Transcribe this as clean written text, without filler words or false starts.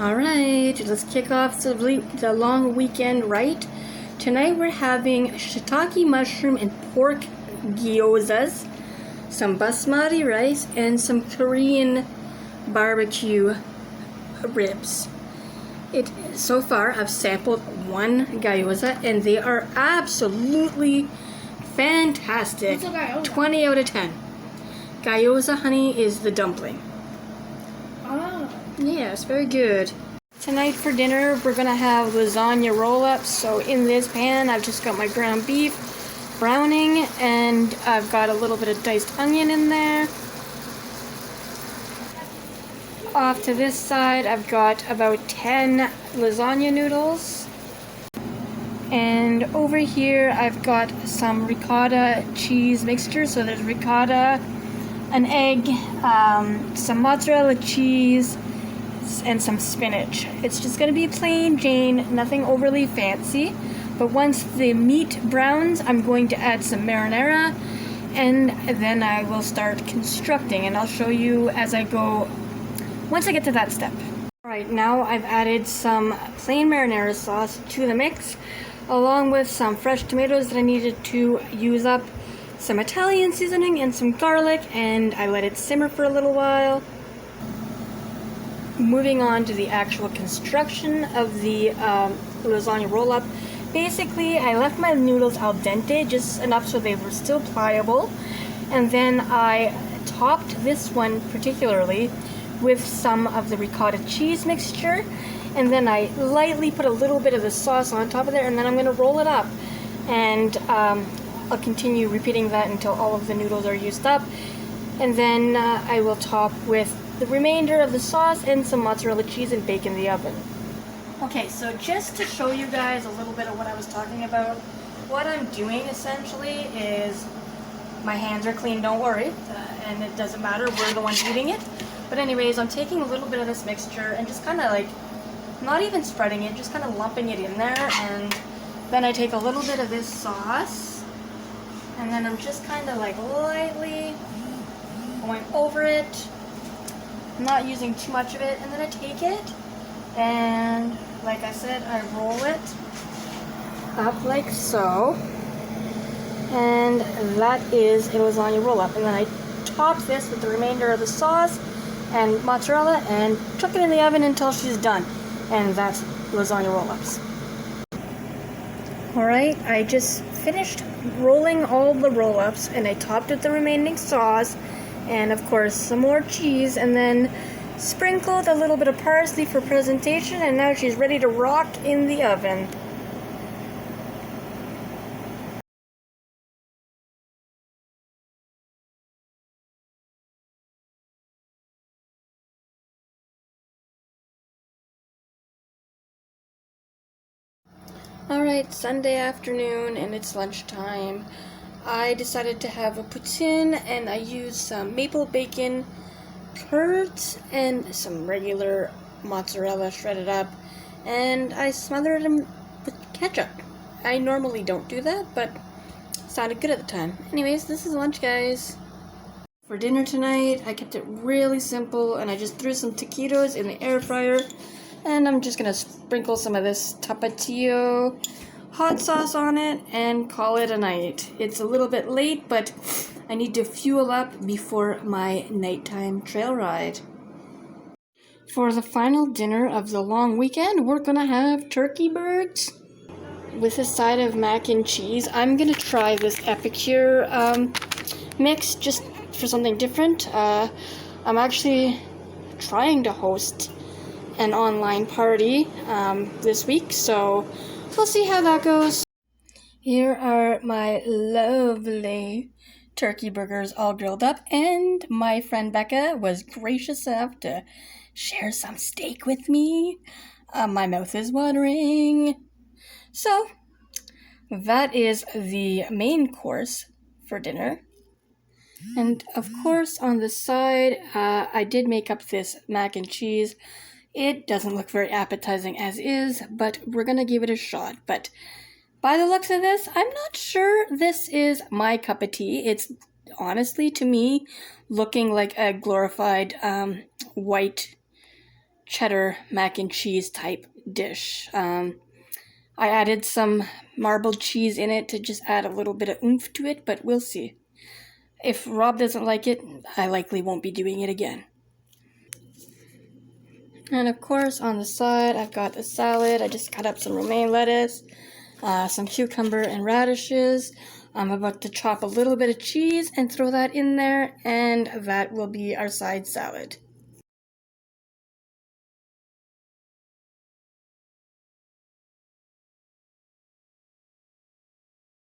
Alright, let's kick off the long weekend right. Tonight we're having shiitake mushroom and pork gyozas, some basmati rice, and some Korean barbecue ribs. So far I've sampled one gyoza and they are absolutely fantastic. 20 out of 10. Gyoza, honey, is the dumpling. Yes, very good. Tonight for dinner, we're gonna have lasagna roll-ups. So in this pan, I've just got my ground beef browning, and I've got a little bit of diced onion in there. Off to this side, I've got about 10 lasagna noodles. And over here, I've got some ricotta cheese mixture. So there's ricotta, an egg, some mozzarella cheese, and some spinach. It's just going to be plain Jane, nothing overly fancy. But once the meat browns, I'm going to add some marinara, and then I will start constructing, and I'll show you as I go once I get to that step. Alright, now I've added some plain marinara sauce to the mix, along with some fresh tomatoes that I needed to use up, some Italian seasoning, and some garlic, and I let it simmer for a little while. Moving on to the actual construction of the lasagna roll-up. Basically, I left my noodles al dente, just enough so they were still pliable. And then I topped this one particularly with some of the ricotta cheese mixture. And then I lightly put a little bit of the sauce on top of there, and then I'm going to roll it up. And I'll continue repeating that until all of the noodles are used up. And then I will top with the remainder of the sauce and some mozzarella cheese and bake in the oven. Okay, so just to show you guys a little bit of what I was talking about, what I'm doing essentially is, my hands are clean, don't worry, and it doesn't matter, we're the ones eating it. But anyways, I'm taking a little bit of this mixture and just kind of like, not even spreading it, just kind of lumping it in there, and then I take a little bit of this sauce, and then I'm just kind of like lightly going over it. I'm not using too much of it, and then I take it, and like I said, I roll it up like so, and that is a lasagna roll-up. And then I top this with the remainder of the sauce and mozzarella and chuck it in the oven until she's done, and that's lasagna roll-ups. Alright, I just finished rolling all the roll-ups, and I topped with the remaining sauce and of course some more cheese, and then sprinkled a little bit of parsley for presentation, and now she's ready to rock in the oven. Alright, Sunday afternoon, and it's lunchtime. I decided to have a poutine, and I used some maple bacon curds and some regular mozzarella shredded up, and I smothered them with ketchup. I normally don't do that, but it sounded good at the time. Anyways, this is lunch, guys. For dinner tonight, I kept it really simple, and I just threw some taquitos in the air fryer, and I'm just gonna sprinkle some of this tapatio hot sauce on it and call it a night. It's a little bit late, but I need to fuel up before my nighttime trail ride. For the final dinner of the long weekend, we're gonna have turkey burgers with a side of mac and cheese. I'm gonna try this Epicure mix just for something different. I'm actually trying to host an online party this week, so we'll see how that goes. Here are my lovely turkey burgers all grilled up, and my friend Becca was gracious enough to share some steak with me. My mouth is watering. So, that is the main course for dinner. And of course, on the side, I did make up this mac and cheese. It doesn't look very appetizing as is, but we're gonna give it a shot. But by the looks of this, I'm not sure this is my cup of tea. It's honestly, to me, looking like a glorified white cheddar mac and cheese type dish. I added some marbled cheese in it to just add a little bit of oomph to it, but we'll see. If Rob doesn't like it, I likely won't be doing it again. And of course, on the side, I've got a salad. I just cut up some romaine lettuce, some cucumber and radishes. I'm about to chop a little bit of cheese and throw that in there, and that will be our side salad.